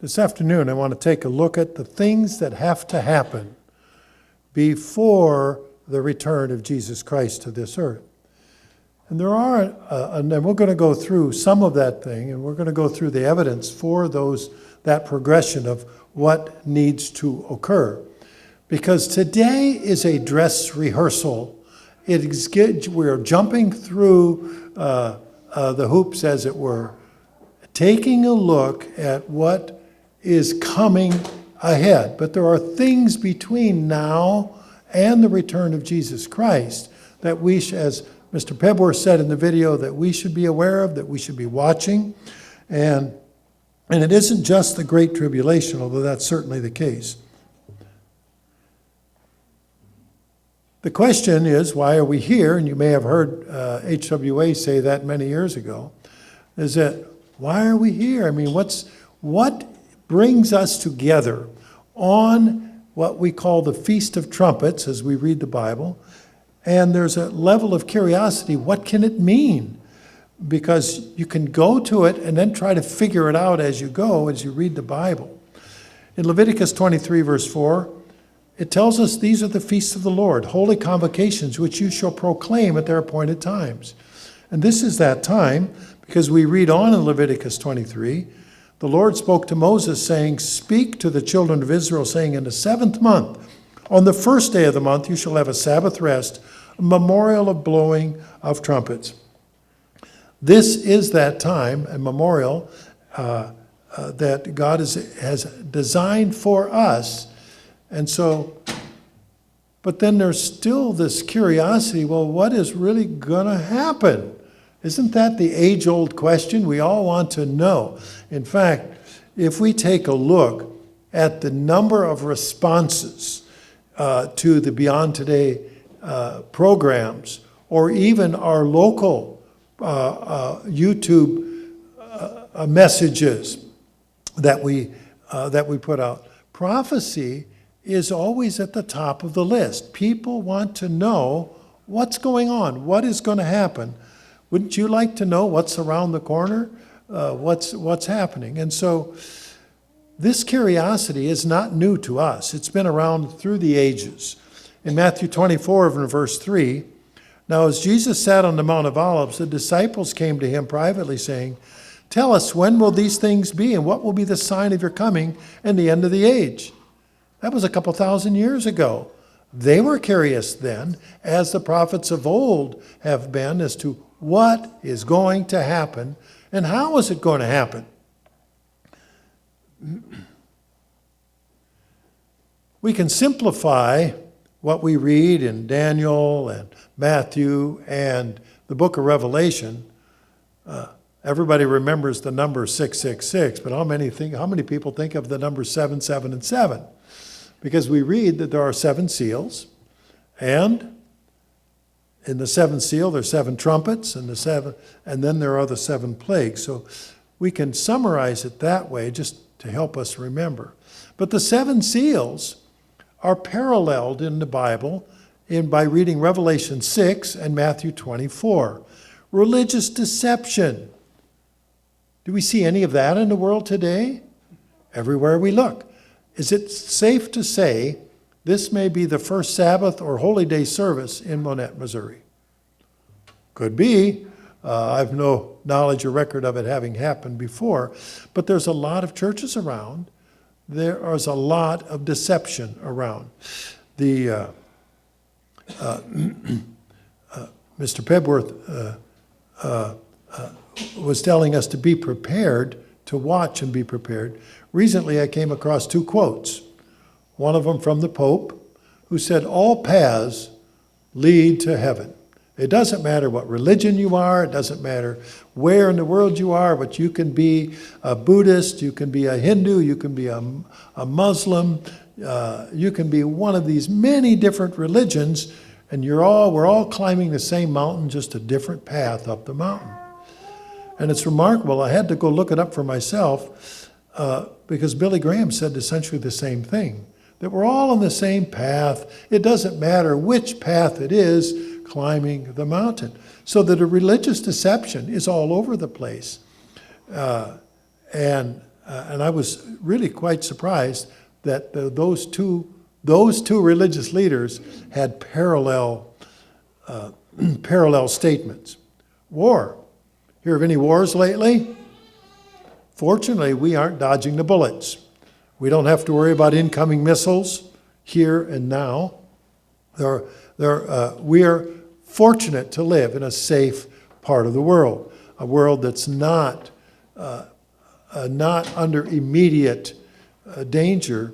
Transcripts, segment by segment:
This afternoon, I want to take a look at the things that have to happen before the return of Jesus Christ to this earth. And there are, and we're going to go through some of that thing, and we're going to go through the evidence for that progression of what needs to occur. Because today is a dress rehearsal. We're jumping through the hoops, as it were, taking a look at what is coming ahead. But there are things between now and the return of Jesus Christ that we, as Mr. Pebworth said in the video, that we should be aware of, that we should be watching. And it isn't just the Great Tribulation, although that's certainly the case. The question is, why are we here? And you may have heard HWA say that many years ago, is that, why are we here? I mean, what brings us together on what we call the Feast of Trumpets as we read the Bible? And there's a level of curiosity. What can it mean? Because you can go to it and then try to figure it out as you go, as you read the Bible. In Leviticus 23, verse 4, it tells us these are the feasts of the Lord, holy convocations, which you shall proclaim at their appointed times. And this is that time, because we read on in Leviticus 23, the Lord spoke to Moses, saying, "Speak to the children of Israel, saying, in the 7th month, on the 1st day of the month, you shall have a Sabbath rest, a memorial of blowing of trumpets." This is that time, a memorial that God has designed for us. And so, but then there's still this curiosity, well, what is really going to happen? Isn't that the age-old question? We all want to know. In fact, if we take a look at the number of responses to the Beyond Today programs, or even our local YouTube messages that we put out, prophecy is always at the top of the list. People want to know what's going on, what is going to happen. Wouldn't you like to know what's around the corner, what's happening? And so this curiosity is not new to us. It's been around through the ages. In Matthew 24, verse 3, now as Jesus sat on the Mount of Olives, the disciples came to him privately, saying, "Tell us, when will these things be, and what will be the sign of your coming and the end of the age?" That was a couple thousand years ago. They were curious then, as the prophets of old have been, as to what is going to happen and how is it going to happen. We can simplify what we read in Daniel and Matthew and the book of Revelation. Everybody remembers the number 666, but how many people think of the number 7, 7, and 7? Because we read that there are 7 seals, and in the 7th seal there's 7 trumpets, and then there are the 7 plagues. So we can summarize it that way just to help us remember. But the 7 seals are paralleled in the Bible by reading Revelation 6 and Matthew 24. Religious deception. Do we see any of that in the world today? Everywhere we look. Is it safe to say this may be the first Sabbath or Holy Day service in Monette, Missouri? Could be. I have no knowledge or record of it having happened before, but there's a lot of churches around. There is a lot of deception around. Mr. Pebworth was telling us to be prepared, to watch and be prepared. Recently, I came across 2 quotes. One of them from the Pope, who said, "All paths lead to heaven." It doesn't matter what religion you are. It doesn't matter where in the world you are, but you can be a Buddhist, you can be a Hindu, you can be a Muslim, you can be one of these many different religions, and we're all climbing the same mountain, just a different path up the mountain. And it's remarkable. I had to go look it up for myself because Billy Graham said essentially the same thing, that we're all on the same path. It doesn't matter which path it is, climbing the mountain. So that a religious deception is all over the place. And and I was really quite surprised that those two religious leaders had parallel statements. War. Hear of any wars lately? Fortunately, we aren't dodging the bullets. We don't have to worry about incoming missiles here and now. We are fortunate to live in a safe part of the world, a world that's not under immediate danger,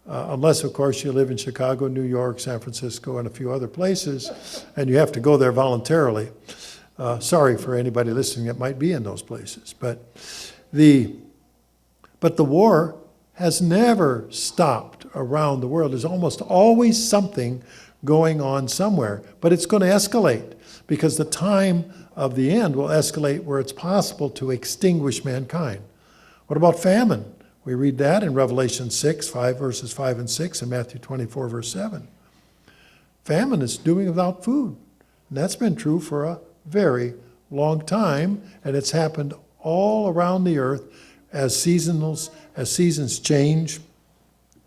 unless, of course, you live in Chicago, New York, San Francisco, and a few other places, and you have to go there voluntarily. Sorry for anybody listening that might be in those places. But the war has never stopped around the world. There's almost always something going on somewhere. But it's going to escalate, because the time of the end will escalate where it's possible to extinguish mankind. What about famine? We read that in Revelation 6, 5 verses 5 and 6, and Matthew 24, verse 7. Famine is doing without food. And that's been true for a very long time, and it's happened all around the earth as seasons change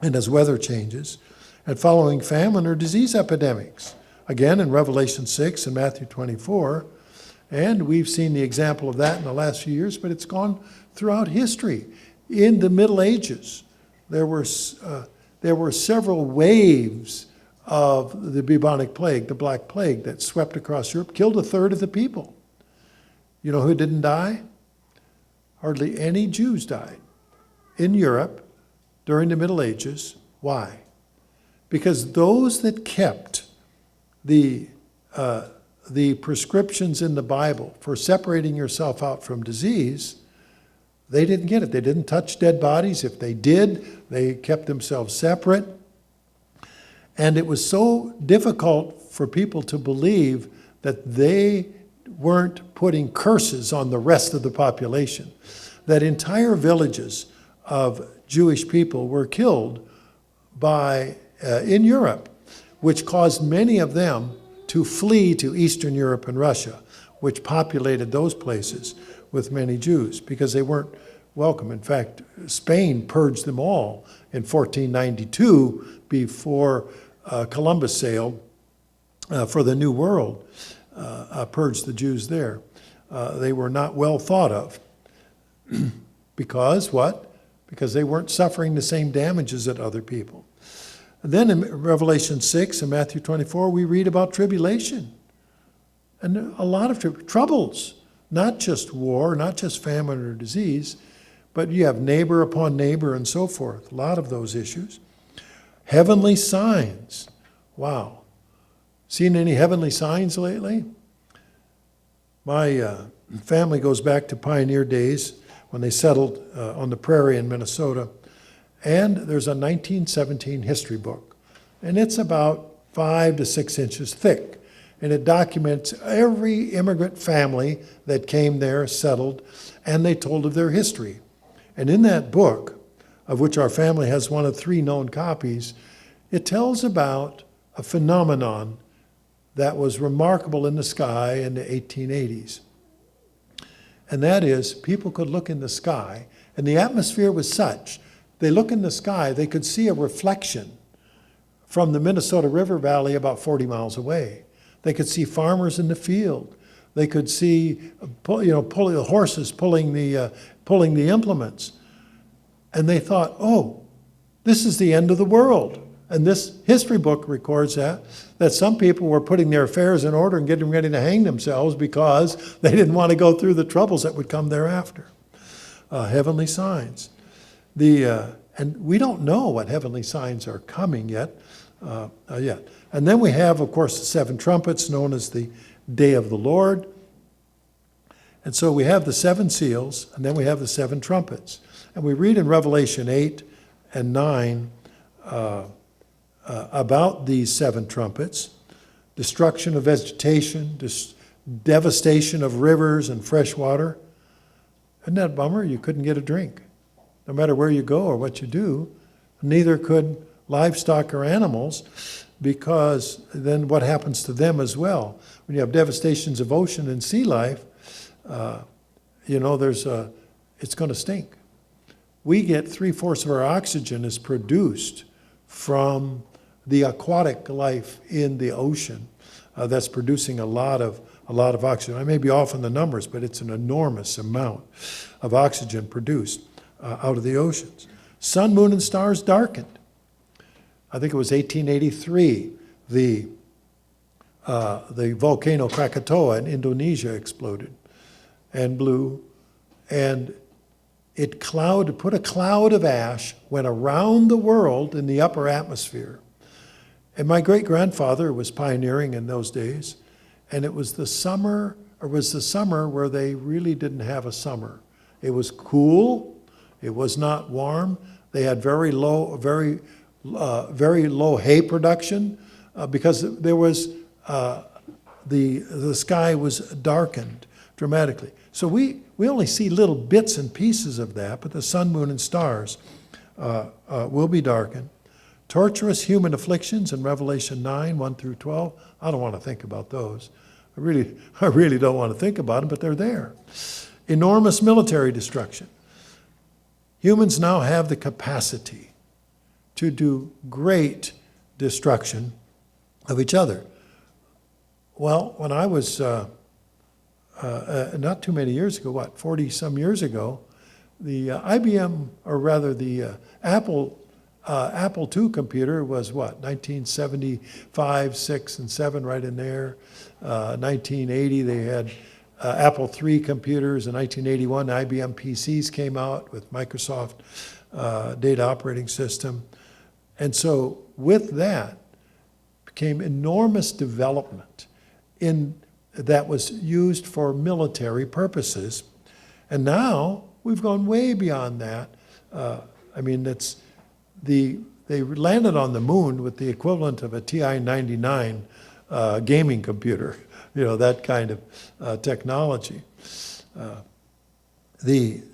and as weather changes. And following famine are disease epidemics. Again, in Revelation 6 and Matthew 24. And we've seen the example of that in the last few years, but it's gone throughout history. In the Middle Ages, there were several waves of the bubonic plague, the Black Plague, that swept across Europe, killed a third of the people. You know who didn't die? Hardly any Jews died in Europe during the Middle Ages. Why? Because those that kept the prescriptions in the Bible for separating yourself out from disease, they didn't get it. They didn't touch dead bodies. If they did, they kept themselves separate. And it was so difficult for people to believe that they weren't putting curses on the rest of the population, that entire villages of Jewish people were killed in Europe, which caused many of them to flee to Eastern Europe and Russia, which populated those places with many Jews, because they weren't welcome. In fact, Spain purged them all in 1492 before Columbus sailed for the New World, purged the Jews there. They were not well thought of. Because what? Because they weren't suffering the same damages that other people. And then in Revelation 6 and Matthew 24, we read about tribulation. And a lot of troubles, not just war, not just famine or disease, but you have neighbor upon neighbor and so forth. A lot of those issues. Heavenly signs. Wow. Seen any heavenly signs lately? My family goes back to pioneer days when they settled on the prairie in Minnesota. And there's a 1917 history book. And it's about 5 to 6 inches thick. And it documents every immigrant family that came there, settled, and they told of their history. And in that book, of which our family has one of 3 known copies, it tells about a phenomenon that was remarkable in the sky in the 1880s. And that is, people could look in the sky, and the atmosphere was such, they look in the sky, they could see a reflection from the Minnesota River Valley about 40 miles away. They could see farmers in the field. They could see, pulling the horses pulling the implements. And they thought, oh, this is the end of the world. And this history book records that some people were putting their affairs in order and getting ready to hang themselves because they didn't want to go through the troubles that would come thereafter. Heavenly signs. And we don't know what heavenly signs are coming yet. And then we have, of course, the 7 trumpets, known as the Day of the Lord. And so we have the 7 seals, and then we have the 7 trumpets. And we read in Revelation 8 and 9 about these 7 trumpets: destruction of vegetation, devastation of rivers and fresh water. Isn't that a bummer? You couldn't get a drink. No matter where you go or what you do, neither could livestock or animals, because then what happens to them as well? When you have devastations of ocean and sea life, it's going to stink. we get 3/4 of our oxygen is produced from the aquatic life in the ocean that's producing a lot of oxygen. I may be off on the numbers, but it's an enormous amount of oxygen produced out of the oceans. Sun, moon, and stars darkened. I think it was 1883, the volcano Krakatoa in Indonesia exploded and blew, and it put a cloud of ash, went around the world in the upper atmosphere. And my great-grandfather was pioneering in those days, and it was the summer where they really didn't have a summer. It was cool, it was not warm. They had very low hay production because there was the sky was darkened dramatically. So we only see little bits and pieces of that, but the sun, moon, and stars will be darkened. Torturous human afflictions in Revelation 9, 1 through 12. I don't want to think about those. I really don't want to think about them, but they're there. Enormous military destruction. Humans now have the capacity to do great destruction of each other. Well, when I was, not too many years ago, 40-some years ago, the IBM, or rather the Apple II computer was 1975, 6, and 7, right in there. 1980, they had Apple III computers. In 1981, IBM PCs came out with Microsoft data operating system. And so with that came enormous development that was used for military purposes. And now we've gone way beyond that. They landed on the moon with the equivalent of a TI-99 gaming computer, that kind of technology.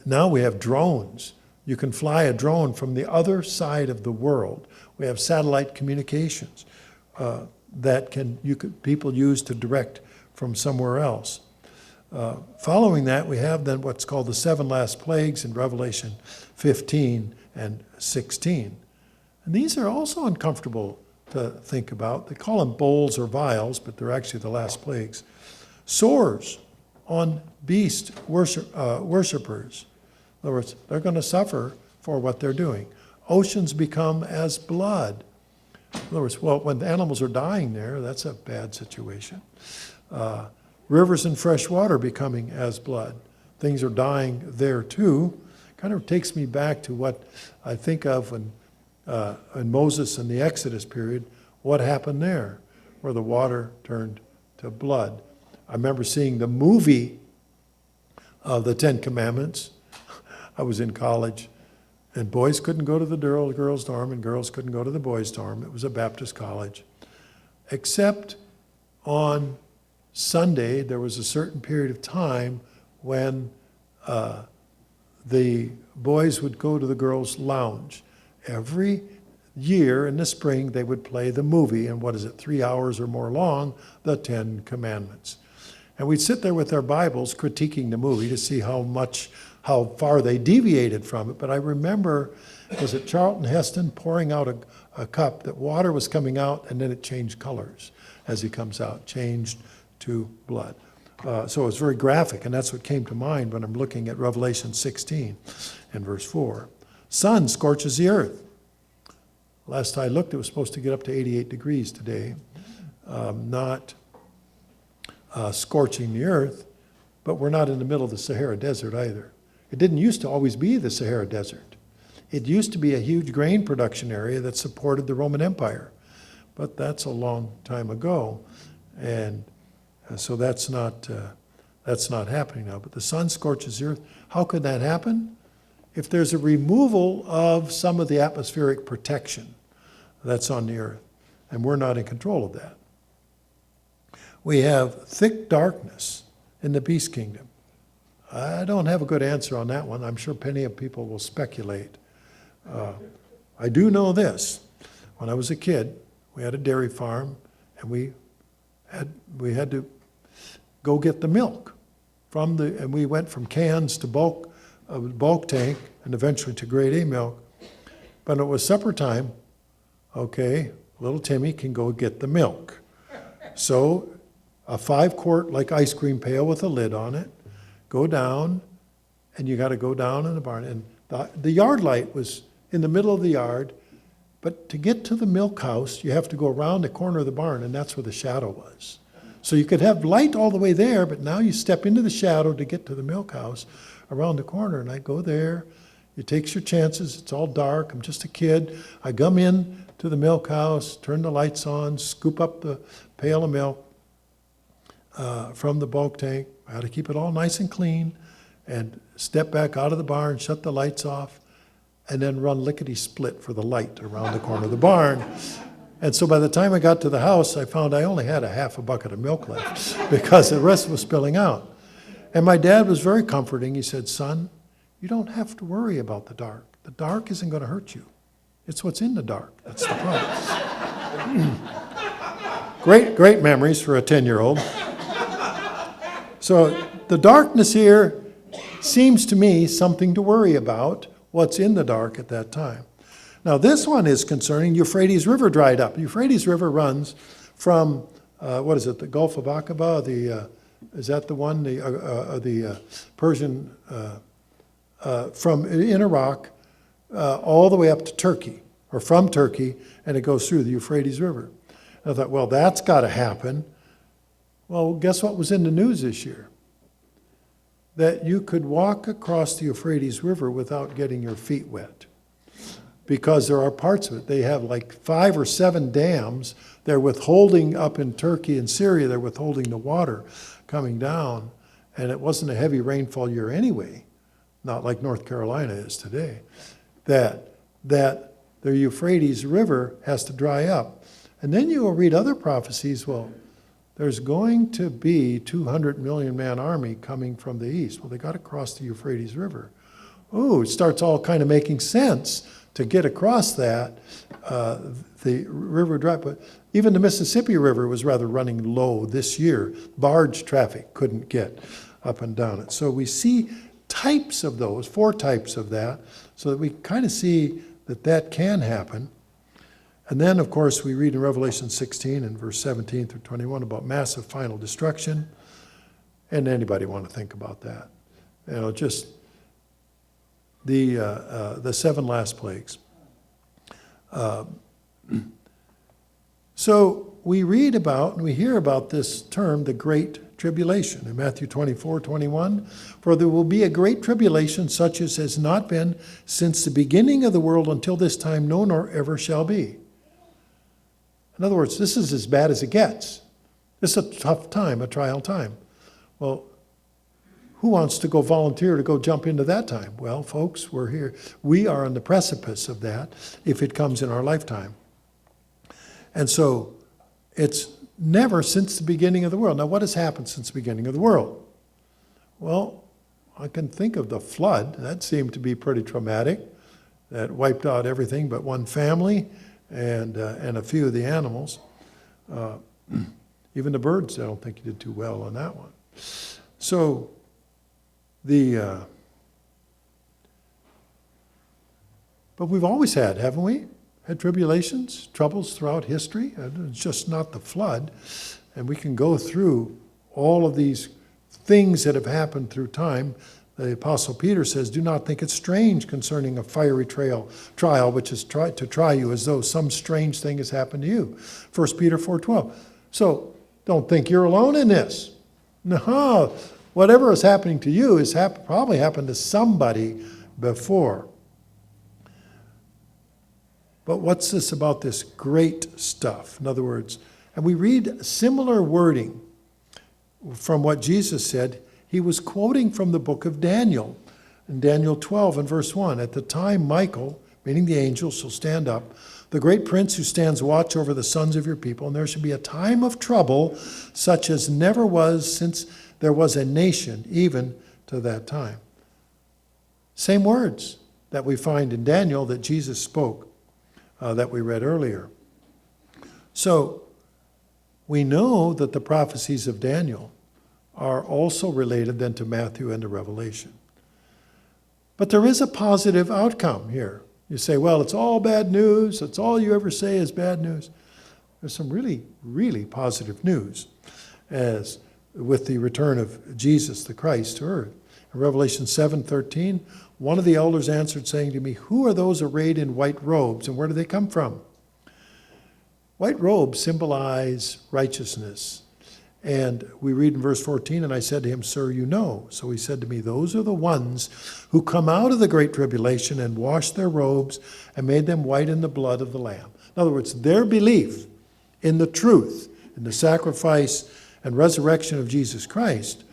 Now we have drones. You can fly a drone from the other side of the world. We have satellite communications that people use to direct from somewhere else. Following that, we have then what's called the 7 last plagues in Revelation 15 and 16. And these are also uncomfortable to think about. They call them bowls or vials, but they're actually the last plagues. Sores on beast worshipers. In other words, they're going to suffer for what they're doing. Oceans become as blood. In other words, when the animals are dying there, that's a bad situation. Rivers and fresh water becoming as blood. Things are dying there too. Kind of takes me back to what I think of when Moses in the Exodus period, what happened there, where the water turned to blood. I remember seeing the movie of the 10 Commandments. I was in college, and boys couldn't go to the girls' dorm, and girls couldn't go to the boys' dorm. It was a Baptist college. Except on Sunday, there was a certain period of time when the boys would go to the girls' lounge. Every year in the spring, they would play the movie, and 3 hours or more long, the 10 Commandments. And we'd sit there with our Bibles critiquing the movie to see how far they deviated from it. But I remember, was it Charlton Heston pouring out a cup, that water was coming out, and then it changed colors as he comes out, changed to blood. So it was very graphic, and that's what came to mind when I'm looking at Revelation 16 and verse 4. Sun scorches the earth. Last I looked, it was supposed to get up to 88 degrees today. Not scorching the earth, but we're not in the middle of the Sahara Desert either. It didn't used to always be the Sahara Desert. It used to be a huge grain production area that supported the Roman Empire, but that's a long time ago, and so that's not happening now. But the sun scorches the earth. How could that happen? If there's a removal of some of the atmospheric protection that's on the earth, and we're not in control of that. We have thick darkness in the beast kingdom. I don't have a good answer on that one. I'm sure plenty of people will speculate. I do know this. When I was a kid, we had a dairy farm, and we had to go get the milk and we went from cans to bulk tank, and eventually to grade A milk. But it was supper time. Okay, little Timmy can go get the milk. So a 5-quart like ice cream pail with a lid on it, go down, and you got to go down in the barn. And the yard light was in the middle of the yard, but to get to the milk house, you have to go around the corner of the barn, and that's where the shadow was. So you could have light all the way there, but now you step into the shadow to get to the milk house around the corner. And I go there. It takes your chances. It's all dark. I'm just a kid. I come in to the milk house, turn the lights on, scoop up the pail of milk from the bulk tank. I had to keep it all nice and clean, and step back out of the barn, shut the lights off, and then run lickety-split for the light around the corner of the barn. And so by the time I got to the house, I found I only had a half a bucket of milk left because the rest was spilling out. And my dad was very comforting. He said, "Son, you don't have to worry about the dark. The dark isn't going to hurt you. It's what's in the dark. That's the problem." Great memories for a 10-year-old. So the darkness here seems to me something to worry about, what's in the dark at that time. Now this one is concerning Euphrates River dried up. Euphrates River runs from, the Gulf of Aqaba, is that the one, the Persian, from in Iraq, all the way up to Turkey, or from Turkey, and it goes through the Euphrates River. And I thought, well, that's got to happen. Well, guess what was in the news this year? That you could walk across the Euphrates River without getting your feet wet. Because there are parts of it. They have like 5 or 7 dams. They're withholding up in Turkey and Syria, they're withholding the water coming down. And it wasn't a heavy rainfall year anyway, not like North Carolina is today, that the Euphrates River has to dry up. And then you will read other prophecies, well, there's going to be 200 million man army coming from the east. Well, they got to cross the Euphrates River. Oh, it starts all kind of making sense to get across that, the river dry. But even the Mississippi River was rather running low this year. Barge traffic couldn't get up and down it. So we see types of those, 4 types of that, so that we kind of see that that can happen. And then, of course, we read in Revelation 16 and verse 17 through 21 about massive final destruction. And anybody want to think about that? You know, just the 7 last plagues. So we read about and we hear about this term, the Great Tribulation, in Matthew 24:21. For there will be a great tribulation such as has not been since the beginning of the world until this time, no, nor ever shall be. In other words, this is as bad as it gets. This is a tough time, a trial time. Well, who wants to go volunteer to go jump into that time? Well, folks, we're here. We are on the precipice of that if it comes in our lifetime. And so it's never since the beginning of the world. Now, what has happened since the beginning of the world? Well, I can think of the flood. That seemed to be pretty traumatic. That wiped out everything but one family and a few of the animals. Even the birds, I don't think you did too well on that one. So but we've always had, haven't we? Had tribulations, troubles throughout history. It's just not the flood. And we can go through all of these things that have happened through time. The Apostle Peter says, do not think it strange concerning a fiery trial, which is to try you as though some strange thing has happened to you. 1 Peter 4:12. So don't think you're alone in this. No, whatever is happening to you has probably happened to somebody before. But what's this about this great stuff? In other words, and we read similar wording from what Jesus said. He was quoting from the book of Daniel, in Daniel 12 and verse 1. At the time Michael, meaning the angel, shall stand up, the great prince who stands watch over the sons of your people, and there shall be a time of trouble such as never was since there was a nation, even to that time. Same words that we find in Daniel that Jesus spoke, that we read earlier. So we know that the prophecies of Daniel are also related then to Matthew and to Revelation. But there is a positive outcome here. You say, well, it's all bad news. It's all you ever say is bad news. There's some really, really positive news as with the return of Jesus the Christ to earth. In Revelation 7:13, one of the elders answered, saying to me, who are those arrayed in white robes, and where do they come from? White robes symbolize righteousness. And we read in verse 14, and I said to him, sir, you know. So he said to me, those are the ones who come out of the great tribulation and washed their robes and made them white in the blood of the Lamb. In other words, their belief in the truth, in the sacrifice and resurrection of Jesus Christ,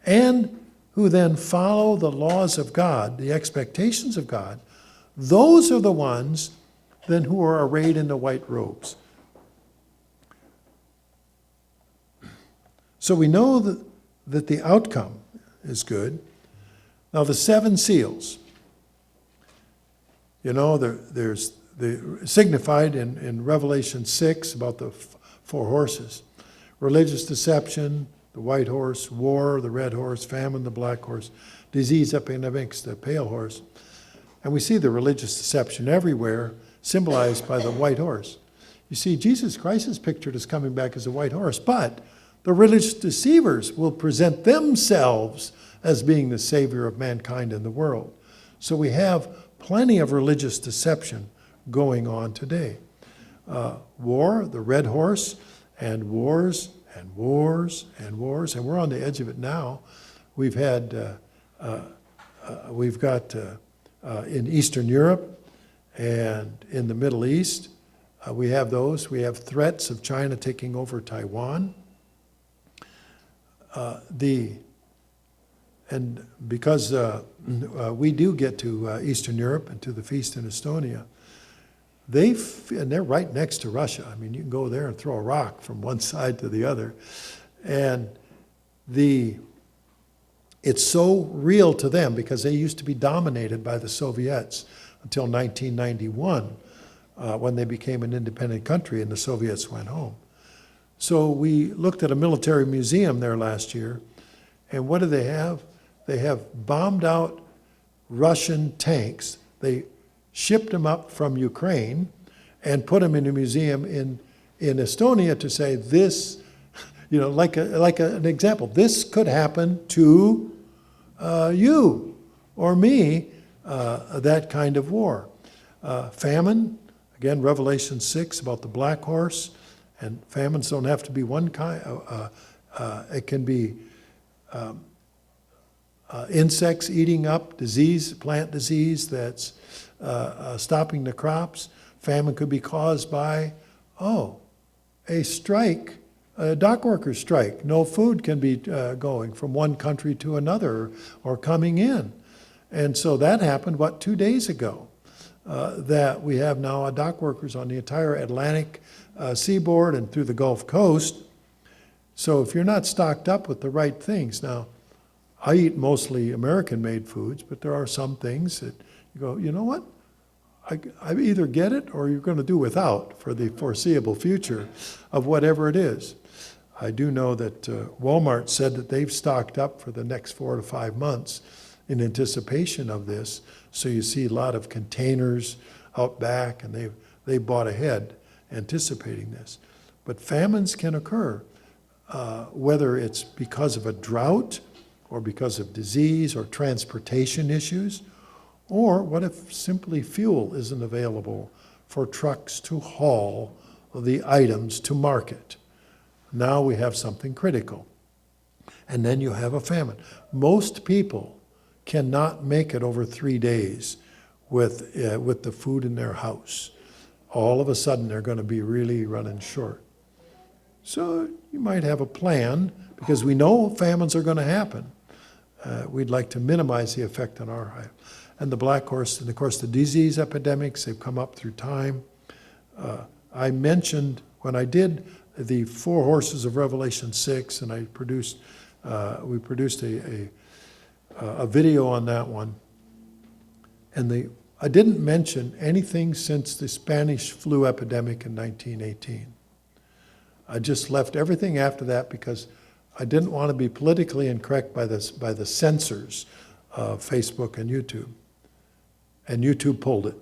and who then follow the laws of God, the expectations of God, those are the ones then who are arrayed in the white robes. So we know that the outcome is good. Now the seven seals, there's signified in Revelation 6 about the four horses. Religious deception, the white horse; war, the red horse; famine, the black horse; disease, epidemics, the pale horse. And we see the religious deception everywhere, symbolized by the white horse. You see, Jesus Christ is pictured as coming back as a white horse, but the religious deceivers will present themselves as being the Savior of mankind in the world. So we have plenty of religious deception going on today. War, the red horse, and wars, and wars, and wars, and we're on the edge of it now. We've got in Eastern Europe and in the Middle East, we have those. We have threats of China taking over Taiwan. And because we do get to Eastern Europe and to the feast in Estonia, and they're right next to Russia. I mean, you can go there and throw a rock from one side to the other. And it's so real to them because they used to be dominated by the Soviets until 1991 when they became an independent country and the Soviets went home. So we looked at a military museum there last year, and what do they have? They have bombed out Russian tanks. They shipped them up from Ukraine and put them in a museum in Estonia to say this, like an example. This could happen to you or me, that kind of war. Famine, again, Revelation 6 about the black horse. And famines don't have to be one kind. It can be insects eating up disease, plant disease that's stopping the crops. Famine could be caused by, a strike, a dock workers strike. No food can be going from one country to another or coming in. And so that happened, 2 days ago, that we have now dock workers on the entire Atlantic seaboard and through the Gulf Coast. So if you're not stocked up with the right things, now I eat mostly American-made foods, but there are some things that you go, you know what? I either get it or you're going to do without for the foreseeable future of whatever it is. I do know that Walmart said that they've stocked up for the next 4 to 5 months in anticipation of this. So you see a lot of containers out back, and they bought ahead anticipating this. But famines can occur, whether it's because of a drought or because of disease or transportation issues, or what if simply fuel isn't available for trucks to haul the items to market? Now we have something critical. And then you have a famine. Most people cannot make it over 3 days with the food in their house. All of a sudden, they're going to be really running short. So you might have a plan, because we know famines are going to happen. We'd like to minimize the effect on our life. And the black horse, and of course the disease epidemics, they've come up through time. I mentioned when I did the 4 horses of Revelation 6, and we produced a video on that one. And I didn't mention anything since the Spanish flu epidemic in 1918. I just left everything after that because I didn't want to be politically incorrect by the censors of Facebook and YouTube. and YouTube pulled it.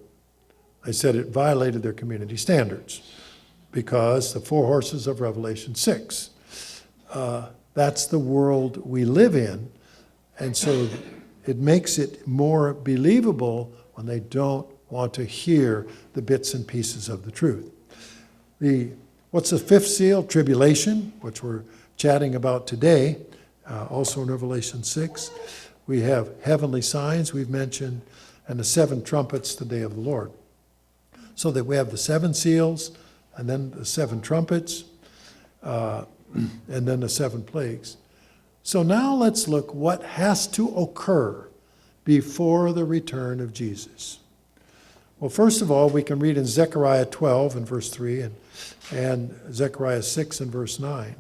They said it violated their community standards because the four horses of Revelation 6. That's the world we live in, and so it makes it more believable when they don't want to hear the bits and pieces of the truth. What's the fifth seal? Tribulation, which we're chatting about today, also in Revelation 6. We have heavenly signs we've mentioned, and the seven trumpets, the day of the Lord. So that we have the seven seals, and then the seven trumpets, and then the seven plagues. So now let's look what has to occur before the return of Jesus. Well, first of all, we can read in Zechariah 12 and verse 3 and Zechariah 6 and verse 9.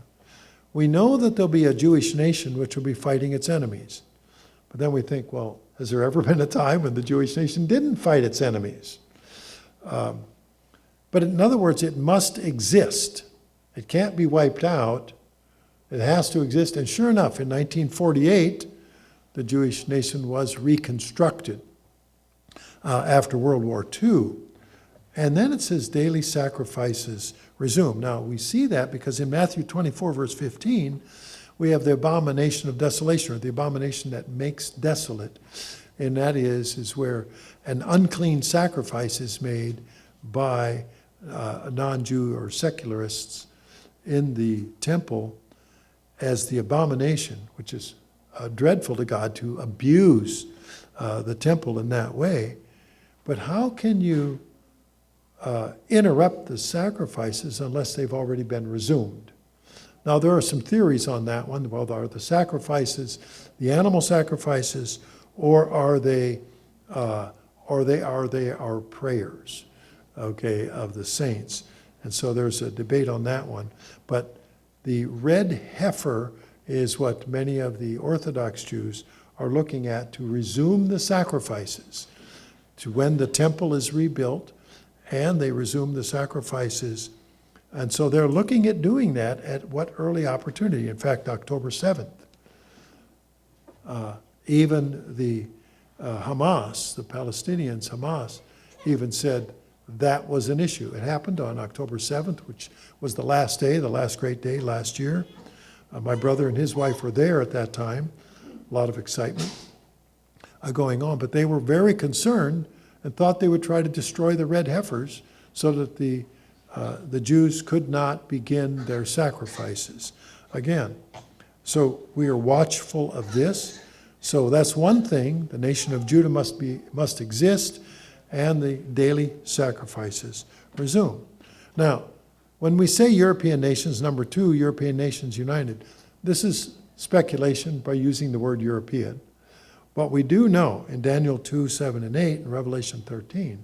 We know that there'll be a Jewish nation which will be fighting its enemies. But then we think, well, has there ever been a time when the Jewish nation didn't fight its enemies? But in other words, it must exist. It can't be wiped out. It has to exist. And sure enough, in 1948, the Jewish nation was reconstructed after World War II. And then it says daily sacrifices resume. Now, we see that because in Matthew 24, verse 15, we have the abomination of desolation, or the abomination that makes desolate. And that is where an unclean sacrifice is made by non-Jew or secularists in the temple as the abomination, which is dreadful to God to abuse the temple in that way. But how can you interrupt the sacrifices unless they've already been resumed? Now, there are some theories on that one. Well, are the sacrifices the animal sacrifices, or are they our prayers, okay, of the saints? And so there's a debate on that one. But the red heifer is what many of the Orthodox Jews are looking at to resume the sacrifices, to when the temple is rebuilt, and they resume the sacrifices. And so they're looking at doing that at what early opportunity? In fact, October 7th. Even the Hamas, the Palestinians, Hamas, even said that was an issue. It happened on October 7th, which was the last day, the last great day last year. My brother and his wife were there at that time. A lot of excitement going on. But they were very concerned and thought they would try to destroy the red heifers so that the Jews could not begin their sacrifices again. So we are watchful of this. So that's one thing. The nation of Judah must exist, and the daily sacrifices resume. Now, when we say European nations, number two, European nations united, this is speculation by using the word European. What we do know in Daniel 2, 7, and 8, and Revelation 13,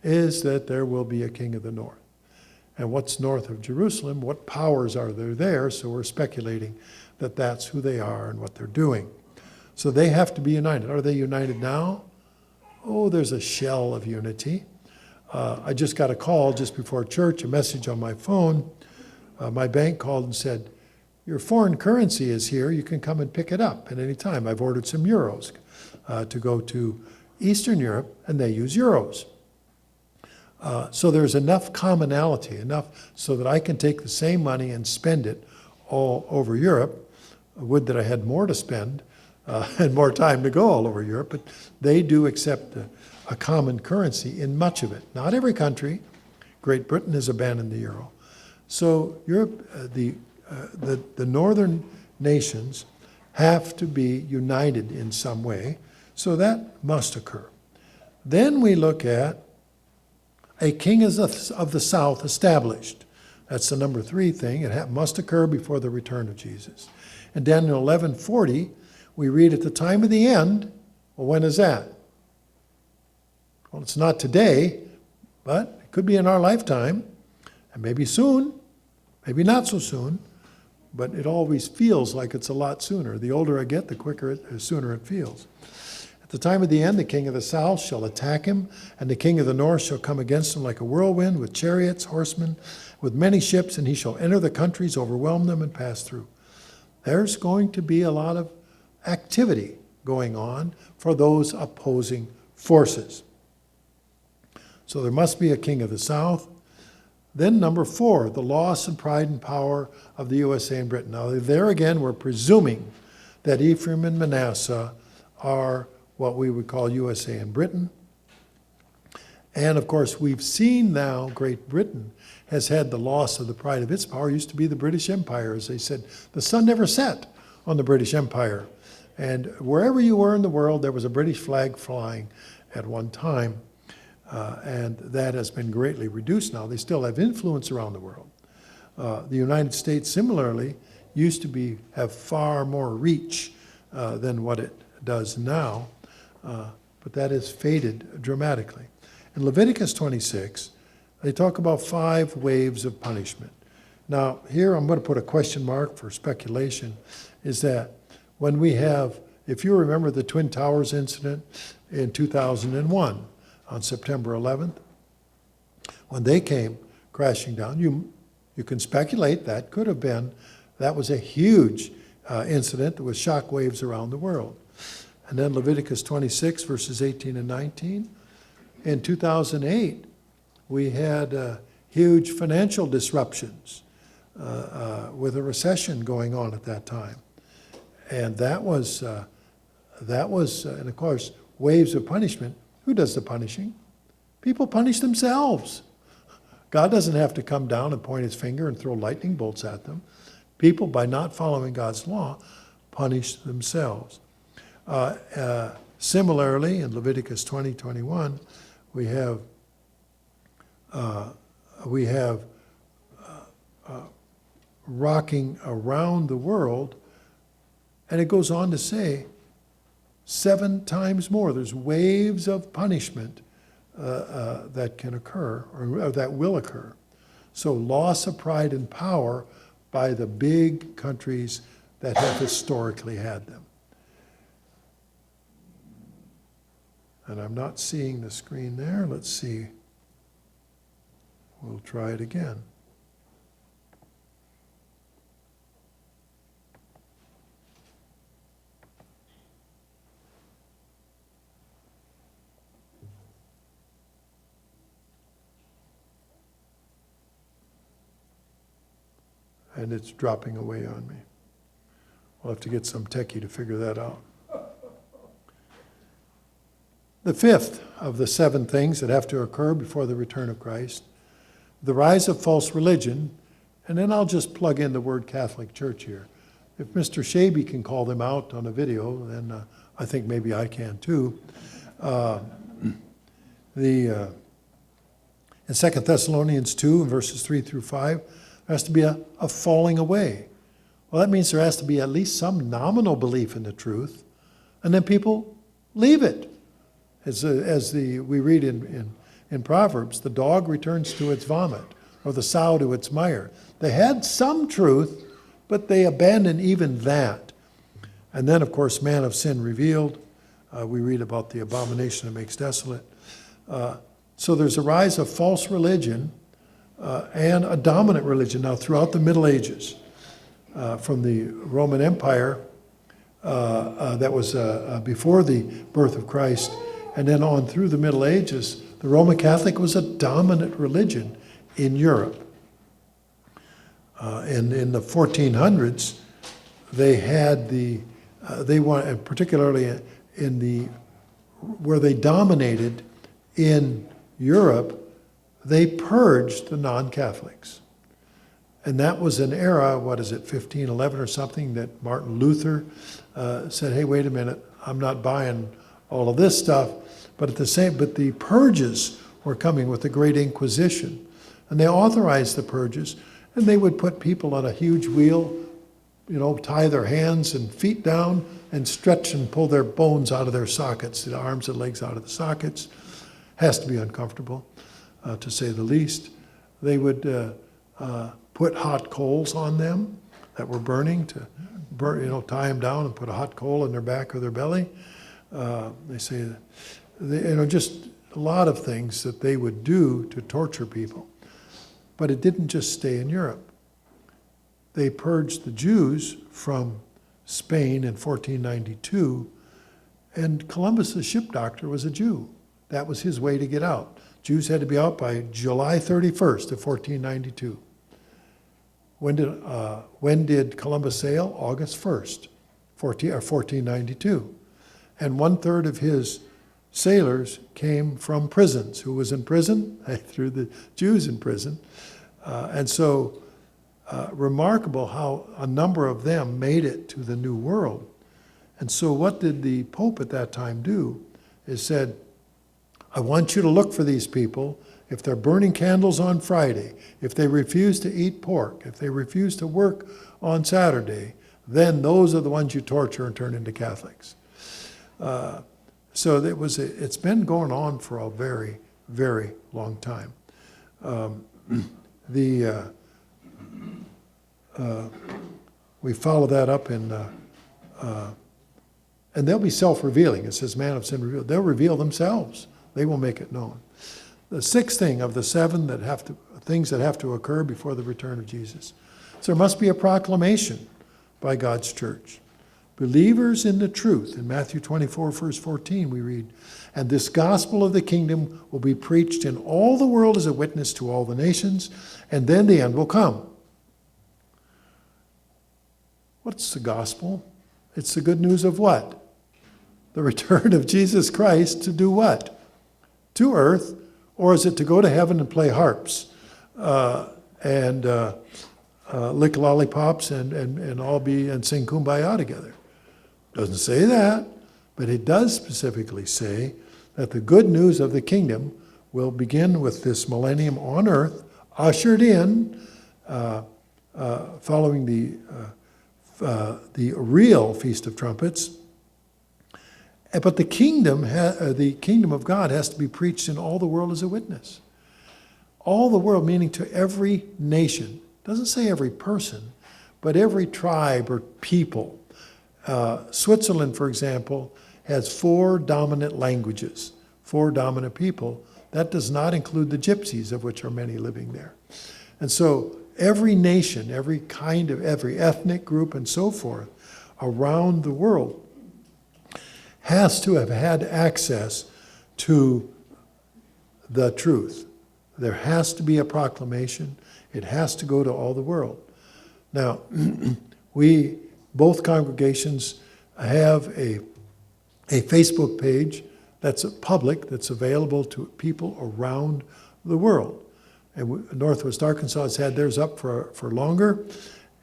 is that there will be a king of the north. And what's north of Jerusalem? What powers are there? So we're speculating that that's who they are and what they're doing. So they have to be united. Are they united now? Oh, there's a shell of unity. I just got a call just before church, a message on my phone. My bank called and said, your foreign currency is here. You can come and pick it up at any time. I've ordered some euros to go to Eastern Europe, and they use euros. So there's enough commonality, enough so that I can take the same money and spend it all over Europe. I would that I had more to spend and more time to go all over Europe, but they do accept a common currency in much of it. Not every country. Great Britain has abandoned the euro. So Europe, the northern nations have to be united in some way, so that must occur. Then we look at a king of the south established. That's the number three thing. It must occur before the return of Jesus. In Daniel 11:40, we read at the time of the end. Well, when is that? Well, it's not today, but it could be in our lifetime, and maybe soon, maybe not so soon, but it always feels like it's a lot sooner. The older I get, the sooner it feels. At the time of the end, the king of the south shall attack him, and the king of the north shall come against him like a whirlwind, with chariots, horsemen, with many ships, and he shall enter the countries, overwhelm them, and pass through. There's going to be a lot of activity going on for those opposing forces. So there must be a king of the south. Then number 4, the loss of pride and power of the USA and Britain. Now there again, we're presuming that Ephraim and Manasseh are what we would call USA and Britain. And of course, we've seen now Great Britain has had the loss of the pride of its power. It used to be the British Empire. As they said, the sun never set on the British Empire. And wherever you were in the world, there was a British flag flying at one time. And that has been greatly reduced now. They still have influence around the world. The United States, similarly, used to have far more reach than what it does now. But that has faded dramatically. In Leviticus 26, they talk about 5 waves of punishment. Now, here I'm going to put a question mark for speculation, is that when we have, if you remember the Twin Towers incident in 2001, on September 11th, when they came crashing down, you can speculate that could have been, that was a huge incident with shock waves around the world. And then Leviticus 26, verses 18 and 19. In 2008, we had huge financial disruptions with a recession going on at that time. And that was, and of course, waves of punishment. Who does the punishing? People punish themselves. God doesn't have to come down and point his finger and throw lightning bolts at them. People, by not following God's law, punish themselves. Similarly, in Leviticus 20:21, we have rocking around the world, and it goes on to say 7 times more. There's waves of punishment that can occur, or that will occur. So loss of pride and power by the big countries that have historically had them. And I'm not seeing the screen there. Let's see. We'll try it again. And it's dropping away on me. We'll have to get some techie to figure that out. The 5th of the 7 things that have to occur before the return of Christ, the rise of false religion, and then I'll just plug in the word Catholic Church here. If Mr. Shaby can call them out on a video, then I think maybe I can too. In 2 Thessalonians 2, verses 3 through 5, there has to be a falling away. Well, that means there has to be at least some nominal belief in the truth, and then people leave it. As we read in Proverbs, the dog returns to its vomit, or the sow to its mire. They had some truth, but they abandoned even that. And then, of course, man of sin revealed. We read about the abomination that makes desolate. So there's a rise of false religion and a dominant religion. Now, throughout the Middle Ages, from the Roman Empire, that was before the birth of Christ, and then on through the Middle Ages, the Roman Catholic was a dominant religion in Europe. In the 1400s, they had particularly where they dominated in Europe, they purged the non-Catholics. And that was an era, 1511 or something, that Martin Luther said, hey, wait a minute, I'm not buying all of this stuff. But the purges were coming with the Great Inquisition. And they authorized the purges, and they would put people on a huge wheel, tie their hands and feet down and stretch and pull their bones out of their sockets, the arms and legs out of the sockets. Has to be uncomfortable, to say the least. They would put hot coals on them that were burning to tie them down and put a hot coal in their back or their belly. They say, just a lot of things that they would do to torture people. But it didn't just stay in Europe. They purged the Jews from Spain in 1492, and Columbus, the ship doctor, was a Jew. That was his way to get out. Jews had to be out by July 31st of 1492. When did Columbus sail? August 1st, 1492. And 1/3 of his sailors came from prisons. Who was in prison? They threw the Jews in prison. And so remarkable how a number of them made it to the New World. And so what did the Pope at that time do? Is said, I want you to look for these people. If they're burning candles on Friday, if they refuse to eat pork, if they refuse to work on Saturday, then those are the ones you torture and turn into Catholics. So it's been going on for a very, very long time. We follow that up in, and they'll be self-revealing. It says, man of sin revealed. They'll reveal themselves. They will make it known. The sixth thing of the seven things that have to occur before the return of Jesus. So there must be a proclamation by God's church. Believers in the truth. In Matthew 24, verse 14, we read, and this gospel of the kingdom will be preached in all the world as a witness to all the nations, and then the end will come. What's the gospel? It's the good news of what? The return of Jesus Christ to do what? To earth, or is it to go to heaven and play harps and lick lollipops and all be and sing Kumbaya together? Doesn't say that, but it does specifically say that the good news of the kingdom will begin with this millennium on earth, ushered in, following the real Feast of Trumpets. But the kingdom of God has to be preached in all the world as a witness. All the world, meaning to every nation. It doesn't say every person, but every tribe or people. Switzerland, for example, has 4 dominant languages, 4 dominant people. That does not include the gypsies, of which are many living there. And so every nation, every ethnic group and so forth around the world has to have had access to the truth. There has to be a proclamation. It has to go to all the world. Now, both congregations have a Facebook page that's public, that's available to people around the world. And Northwest Arkansas has had theirs up for longer.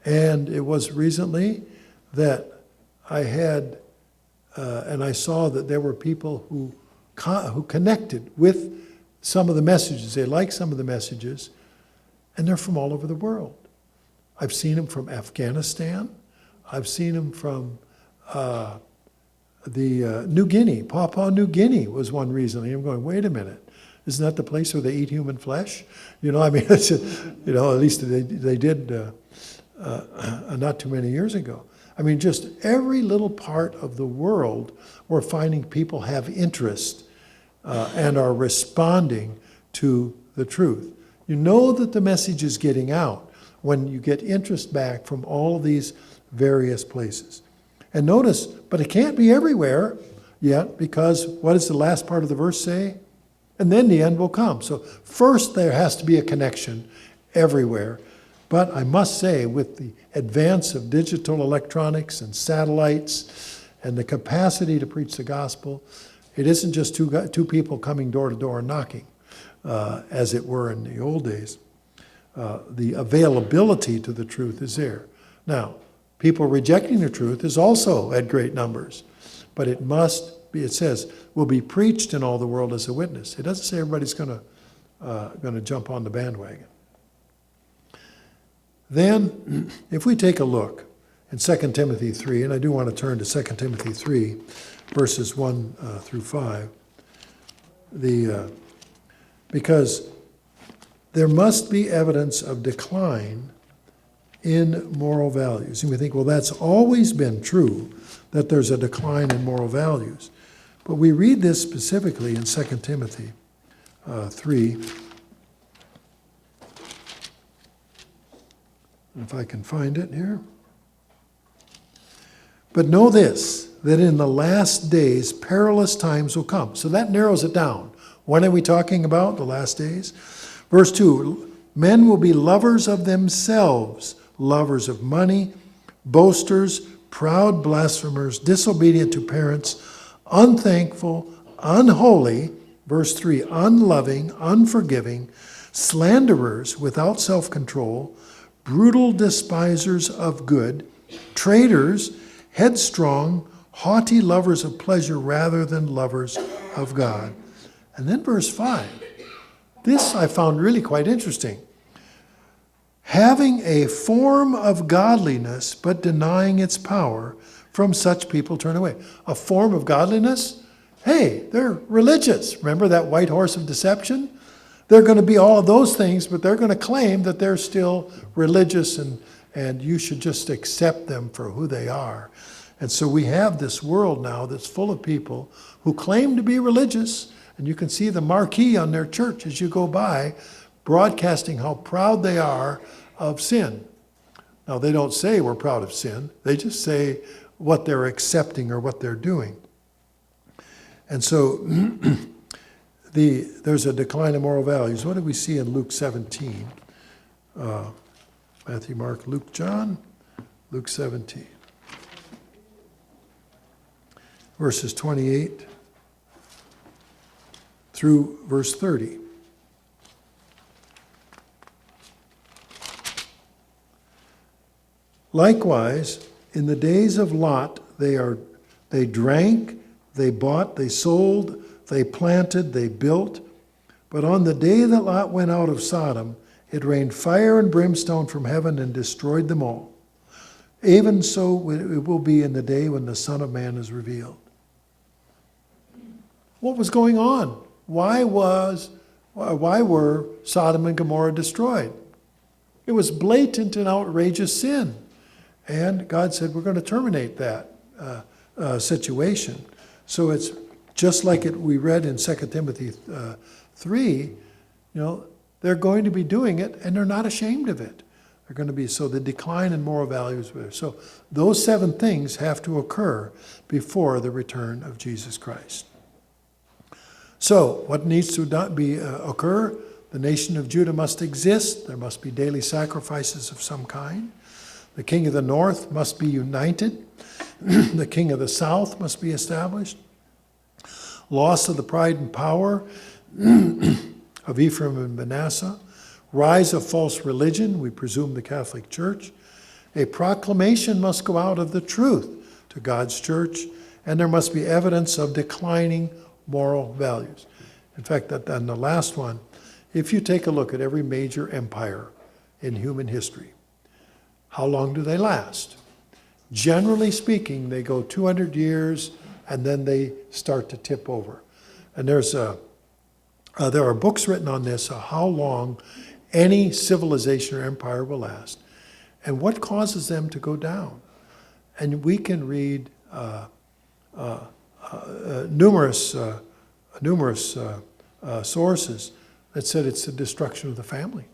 And it was recently that I had and I saw that there were people who connected with some of the messages. They liked some of the messages, and they're from all over the world. I've seen them from Afghanistan. I've seen them from New Guinea. Papua New Guinea was one recently. I'm going, wait a minute. Isn't that the place where they eat human flesh? I mean, it's, at least they did not too many years ago. I mean, just every little part of the world, we're finding people have interest and are responding to the truth. You know that the message is getting out when you get interest back from all of these various places. And notice, but it can't be everywhere yet, because what does the last part of the verse say? And then the end will come. So first there has to be a connection everywhere. But I must say, with the advance of digital electronics and satellites and the capacity to preach the gospel, it isn't just two people coming door to door and knocking, as it were in the old days. The availability to the truth is there. Now, people rejecting the truth is also at great numbers, but it must be, it says, will be preached in all the world as a witness. It doesn't say everybody's going to jump on the bandwagon. Then, if we take a look in 2 Timothy 3, and I do want to turn to 2 Timothy 3, verses 1 through 5, because there must be evidence of decline in moral values. And we think, well, that's always been true, that there's a decline in moral values. But we read this specifically in 2 Timothy 3. If I can find it here. But know this, that in the last days perilous times will come. So that narrows it down. When are we talking about? The last days. Verse 2, men will be lovers of themselves, lovers of money, boasters, proud blasphemers, disobedient to parents, unthankful, unholy. Verse 3, unloving, unforgiving, slanderers, without self-control, brutal despisers of good, traitors, headstrong, haughty, lovers of pleasure rather than lovers of God. And then verse 5. This I found really quite interesting. Having a form of godliness, but denying its power, from such people turn away. A form of godliness? Hey, they're religious. Remember that white horse of deception? They're going to be all of those things, but they're going to claim that they're still religious, and you should just accept them for who they are. And so we have this world now that's full of people who claim to be religious, and you can see the marquee on their church as you go by, broadcasting how proud they are of sin. Now, they don't say we're proud of sin. They just say what they're accepting or what they're doing. And so there's a decline in moral values. What do we see in Luke 17? Matthew, Mark, Luke, John. Luke 17. Verses 28 through verse 30. Likewise, in the days of Lot, they drank, they bought, they sold, they planted, they built. But on the day that Lot went out of Sodom, it rained fire and brimstone from heaven and destroyed them all. Even so it will be in the day when the Son of Man is revealed. What was going on? Why were Sodom and Gomorrah destroyed? It was blatant and outrageous sin. And God said, we're going to terminate that situation. So it's just like we read in 2 Timothy 3, they're going to be doing it, and they're not ashamed of it. They're going to be, so the decline in moral values. So those 7 things have to occur before the return of Jesus Christ. So what needs to occur? The nation of Judah must exist. There must be daily sacrifices of some kind. The king of the north must be united. The king of the south must be established. Loss of the pride and power of Ephraim and Manasseh. Rise of false religion, we presume the Catholic Church. A proclamation must go out of the truth to God's church, and there must be evidence of declining moral values. In fact, on the last one, if you take a look at every major empire in human history, how long do they last? Generally speaking, they go 200 years and then they start to tip over. And there are books written on this, how long any civilization or empire will last and what causes them to go down. And we can read numerous sources that said it's the destruction of the family.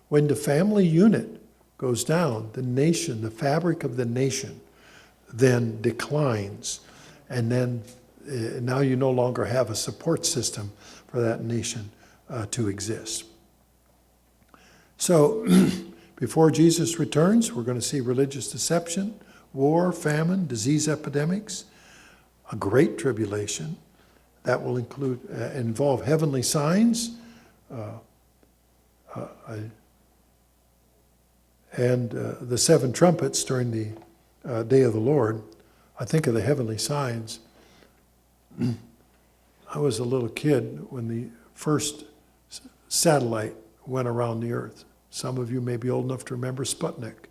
When the family unit goes down, the nation, the fabric of the nation, then declines. And then now you no longer have a support system for that nation to exist. So before Jesus returns, we're going to see religious deception, war, famine, disease epidemics, a great tribulation that will involve heavenly signs, and the 7 trumpets during the day of the Lord. I think of the heavenly signs. I was a little kid when the first satellite went around the earth. Some of you may be old enough to remember Sputnik,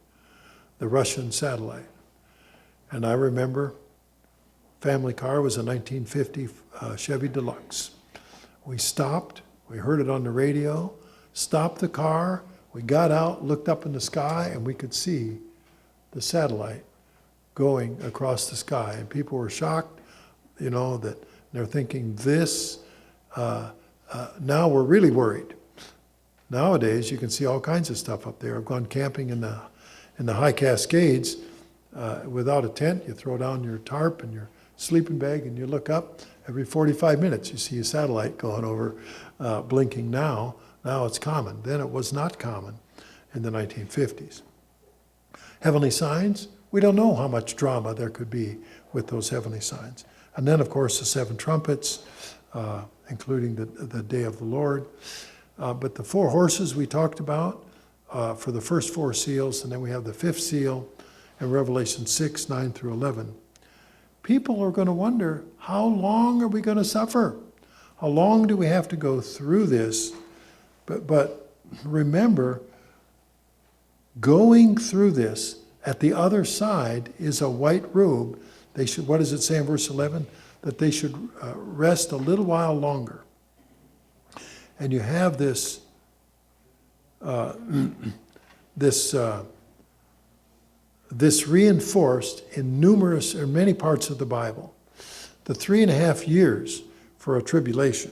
the Russian satellite. And I remember family car was a 1950 Chevy Deluxe. We stopped, we heard it on the radio, stopped the car, we got out, looked up in the sky, and we could see the satellite going across the sky. And people were shocked, that they're thinking this. Now we're really worried. Nowadays, you can see all kinds of stuff up there. I've gone camping in the high Cascades without a tent. You throw down your tarp and your sleeping bag and you look up Every 45 minutes you see a satellite going over, blinking now. Now it's common. Then it was not common in the 1950s. Heavenly signs, we don't know how much drama there could be with those heavenly signs. And then, of course, the 7 trumpets, including the day of the Lord. But the 4 horses we talked about for the first 4 seals, and then we have the 5th seal in Revelation 6, 9 through 11. People are going to wonder, how long are we going to suffer? How long do we have to go through this? But remember, going through this, at the other side is a white robe. They should, what does it say in verse 11? That they should rest a little while longer. And you have this, this reinforced in many parts of the Bible. The 3.5 years for a tribulation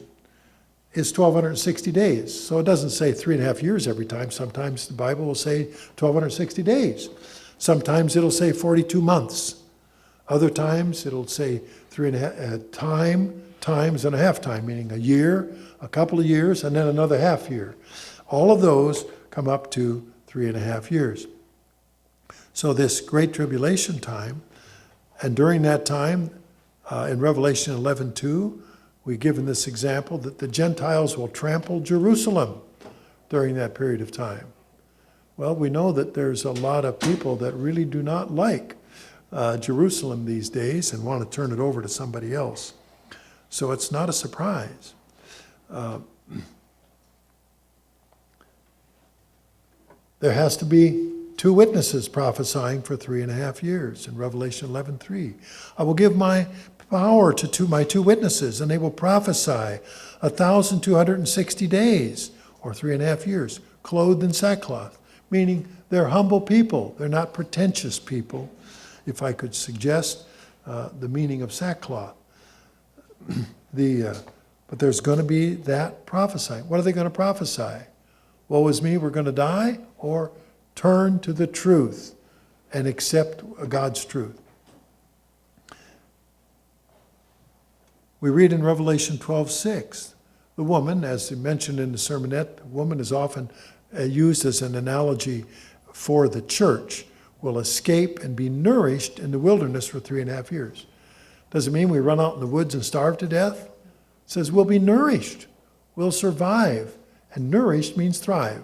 is 1,260 days. So it doesn't say 3.5 years every time. Sometimes the Bible will say 1,260 days. Sometimes it'll say 42 months. Other times it'll say 3.5 times and a half time, meaning a year, a couple of years, and then another half year. All of those come up to 3.5 years. So this great tribulation time, and during that time, in Revelation 11:2, we're given this example that the Gentiles will trample Jerusalem during that period of time. Well, we know that there's a lot of people that really do not like Jerusalem these days and want to turn it over to somebody else. So it's not a surprise. There has to be 2 witnesses prophesying for 3.5 years in Revelation 11:3. I will give my power to my 2 witnesses, and they will prophesy 1,260 days, or 3.5 years, clothed in sackcloth, meaning they're humble people. They're not pretentious people, if I could suggest the meaning of sackcloth. But there's going to be that prophesying. What are they going to prophesy? Woe is me, we're going to die, or turn to the truth and accept God's truth. We read in Revelation 12:6, the woman, as mentioned in the sermonette, the woman is often used as an analogy for the church, will escape and be nourished in the wilderness for 3.5 years. Doesn't mean we run out in the woods and starve to death. It says we'll be nourished, we'll survive, and nourished means thrive.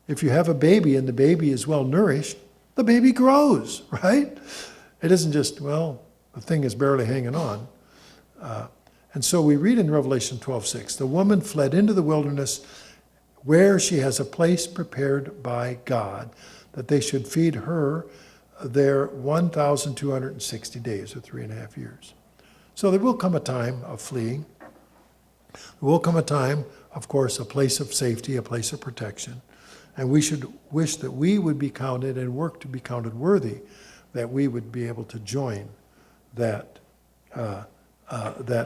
If you have a baby and the baby is well nourished, the baby grows, right? It isn't just, well, the thing is barely hanging on. And so we read in Revelation 12:6, the woman fled into the wilderness where she has a place prepared by God, that they should feed her there 1,260 days, or 3.5 years. So there will come a time of fleeing. There will come a time, of course, a place of safety, a place of protection. And we should wish that we would be counted and work to be counted worthy, that we would be able to join that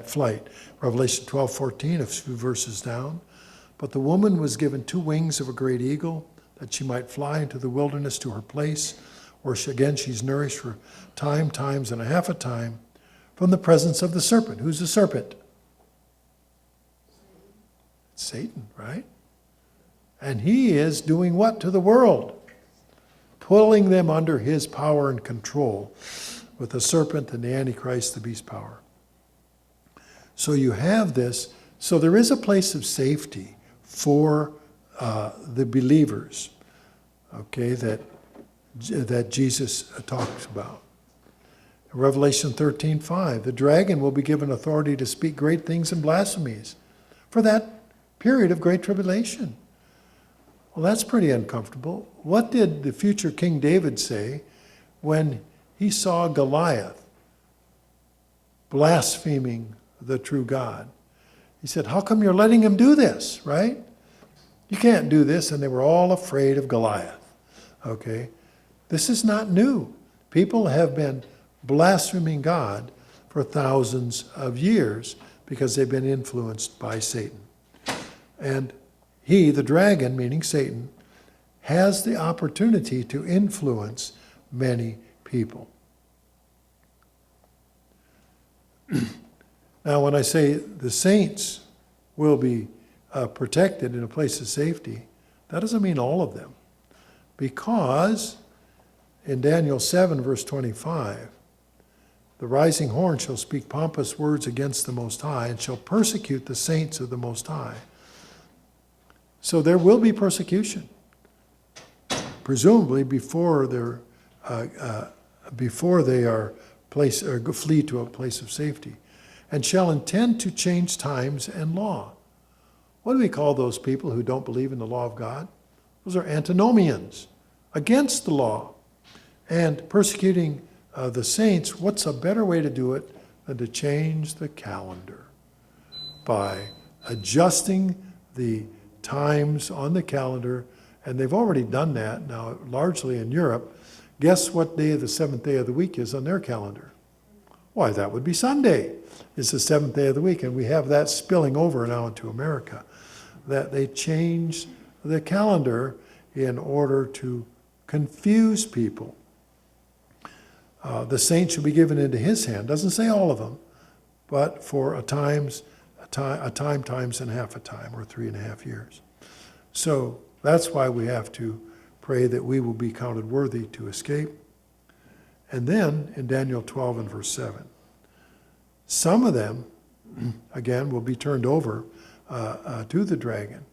flight. Revelation 12:14, a few verses down. But the woman was given 2 wings of a great eagle, that she might fly into the wilderness to her place, where she's nourished for times and a half a time from the presence of the serpent. Who's the serpent? It's Satan, right? And he is doing what to the world? Pulling them under his power and control with the serpent and the Antichrist, the beast power. So you have this. So there is a place of safety for the believers, okay, that Jesus talks about. In Revelation 13:5, the dragon will be given authority to speak great things and blasphemies for that period of great tribulation. Well, that's pretty uncomfortable. What did the future King David say when he saw Goliath blaspheming the true God? He said, how come you're letting him do this, right? You can't do this. And they were all afraid of Goliath. Okay? This is not new. People have been blaspheming God for thousands of years because they've been influenced by Satan. And he, the dragon, meaning Satan, has the opportunity to influence many people. Now, when I say the saints will be protected in a place of safety, that doesn't mean all of them. Because in Daniel 7, verse 25, the rising horn shall speak pompous words against the Most High and shall persecute the saints of the Most High. So there will be persecution, presumably before they are placed or flee to a place of safety, and shall intend to change times and law. What do we call those people who don't believe in the law of God? Those are antinomians, against the law. And persecuting the saints, what's a better way to do it than to change the calendar by adjusting the times on the calendar? And they've already done that now, largely in Europe. Guess what day of the seventh day of the week is on their calendar? Why, that would be Sunday. It's the seventh day of the week, and we have that spilling over now into America, that they change the calendar in order to confuse people. The saints shall be given into his hand. Doesn't say all of them, but for a time times and half a time, or 3.5 years. So that's why we have to pray that we will be counted worthy to escape. And then in Daniel 12 and verse 7, some of them, again, will be turned over to the dragon.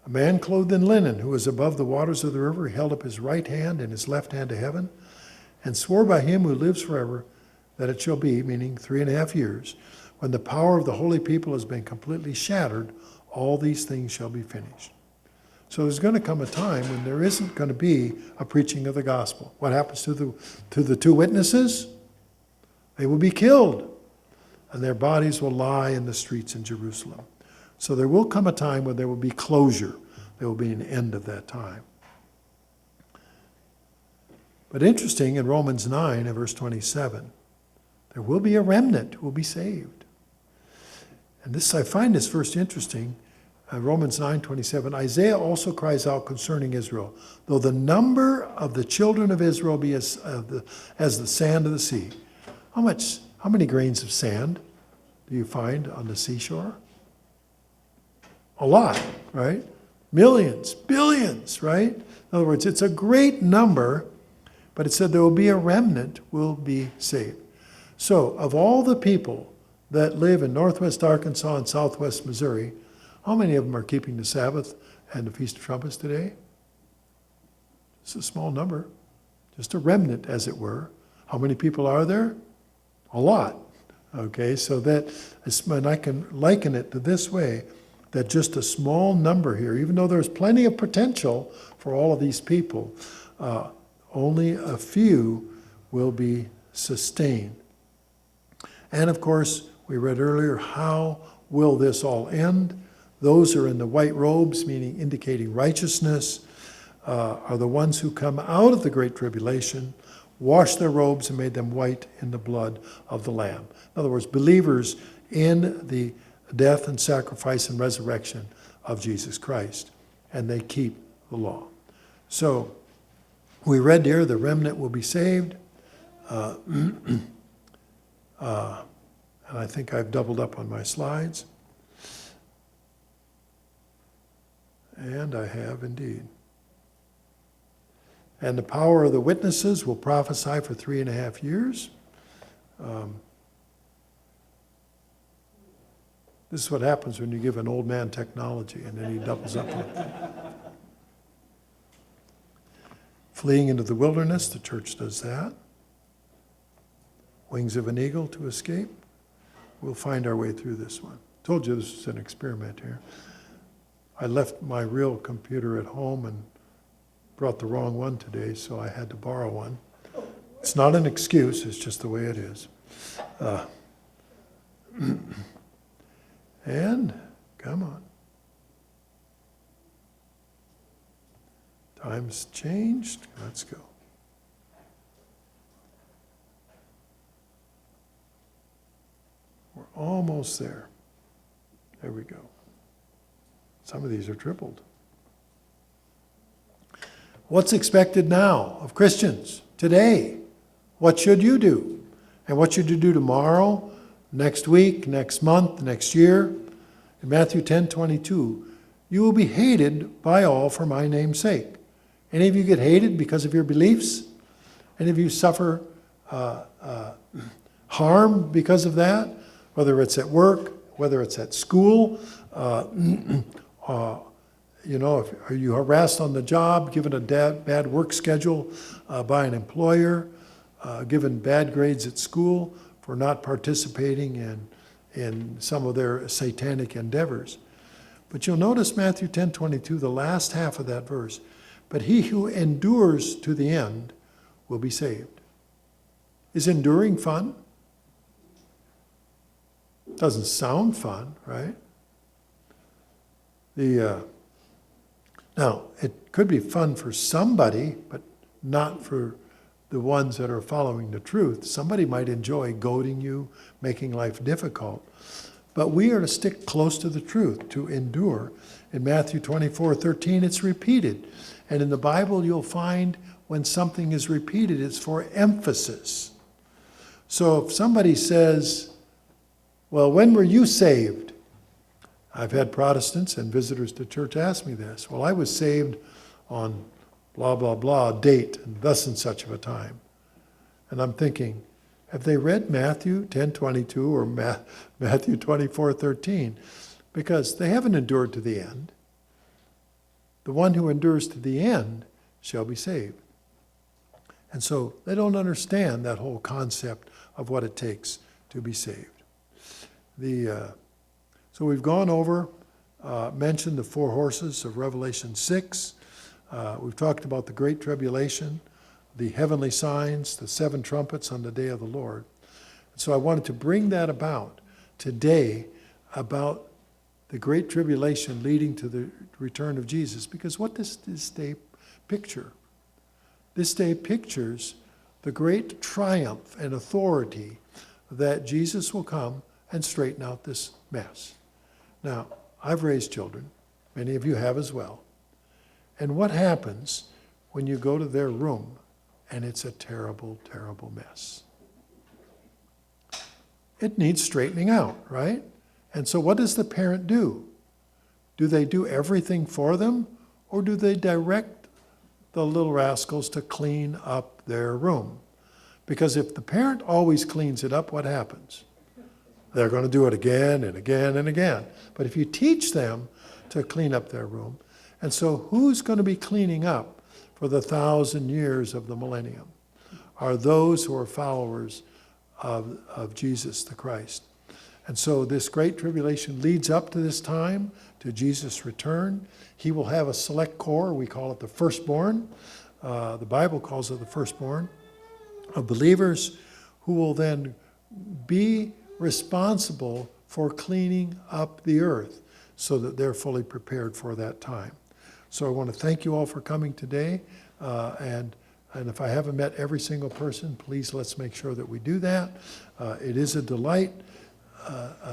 A man clothed in linen who was above the waters of the river held up his right hand and his left hand to heaven and swore by him who lives forever that it shall be, meaning 3.5 years, when the power of the holy people has been completely shattered, all these things shall be finished. So there's going to come a time when there isn't going to be a preaching of the gospel. What happens to the two witnesses? They will be killed, and their bodies will lie in the streets in Jerusalem. So there will come a time when there will be closure. There will be an end of that time. But interesting, in Romans 9 and verse 27, there will be a remnant who will be saved. And this, I find this verse interesting. Romans 9:27, Isaiah also cries out concerning Israel, though the number of the children of Israel be as the sand of the sea. How many grains of sand do you find on the seashore? A lot, right? Millions, billions, right? In other words, it's a great number, but it said there will be a remnant will be saved. So of all the people that live in northwest Arkansas and southwest Missouri, how many of them are keeping the Sabbath and the Feast of Trumpets today? It's a small number, just a remnant, as it were. How many people are there? A lot. Okay, so and I can liken it to this way, that just a small number here, even though there's plenty of potential for all of these people, only a few will be sustained. And of course, we read earlier, how will this all end? Those who are in the white robes, meaning indicating righteousness, are the ones who come out of the great tribulation, washed their robes and made them white in the blood of the Lamb. In other words, believers in the death and sacrifice and resurrection of Jesus Christ, and they keep the law. So we read here, the remnant will be saved. And I think I've doubled up on my slides. And I have indeed. And the power of the witnesses will prophesy for 3.5 years. This is what happens when you give an old man technology and then he doubles up on it. Fleeing into the wilderness, the church does that. Wings of an eagle to escape. We'll find our way through this one. Told you this was an experiment here. I left my real computer at home and brought the wrong one today, so I had to borrow one. It's not an excuse, it's just the way it is. And, come on. Time's changed. Let's go. We're almost there. There we go. Some of these are tripled. What's expected now of Christians today? What should you do? And what should you do tomorrow? next week, next month, next year. In Matthew 10:22, you will be hated by all for my name's sake. Any of you get hated because of your beliefs? Any of you suffer harm because of that? Whether it's at work, whether it's at school, are you harassed on the job, given a bad work schedule by an employer, given bad grades at school for not participating in some of their satanic endeavors? But you'll notice Matthew 10:22, the last half of that verse. But he who endures to the end will be saved. Is enduring fun? Doesn't sound fun, right? Now, it could be fun for somebody, but not for the ones that are following the truth. Somebody might enjoy goading you, making life difficult. But we are to stick close to the truth, to endure. In Matthew 24:13, it's repeated. And in the Bible, you'll find when something is repeated, it's for emphasis. So if somebody says, well, when were you saved? I've had Protestants and visitors to church ask me this. Well, I was saved on blah, blah, blah, date, and thus and such of a time. And I'm thinking, have they read Matthew 10:22 or Matthew 24:13? Because they haven't endured to the end. The one who endures to the end shall be saved. And so they don't understand that whole concept of what it takes to be saved. So we've gone over, mentioned the four horses of Revelation 6. We've talked about the Great Tribulation, the heavenly signs, the seven trumpets on the day of the Lord. So I wanted to bring that about today, about the Great Tribulation leading to the return of Jesus. Because what does this day picture? This day pictures the great triumph and authority that Jesus will come and straighten out this mess. Now, I've raised children. Many of you have as well. And what happens when you go to their room and it's a terrible, terrible mess? It needs straightening out, right? And so what does the parent do? Do they do everything for them, or do they direct the little rascals to clean up their room? Because if the parent always cleans it up, what happens? They're going to do it again and again and again. But if you teach them to clean up their room, and so who's going to be cleaning up for the 1,000 years of the millennium? Are those who are followers of Jesus the Christ. And so this great tribulation leads up to this time, to Jesus' return. He will have a select core, we call it the firstborn. The Bible calls it the firstborn, of believers who will then be responsible for cleaning up the earth so that they're fully prepared for that time. So I want to thank you all for coming today. And if I haven't met every single person, please let's make sure that we do that. It is a delight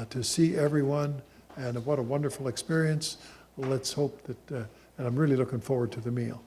to see everyone, and what a wonderful experience. Let's hope that, and I'm really looking forward to the meal.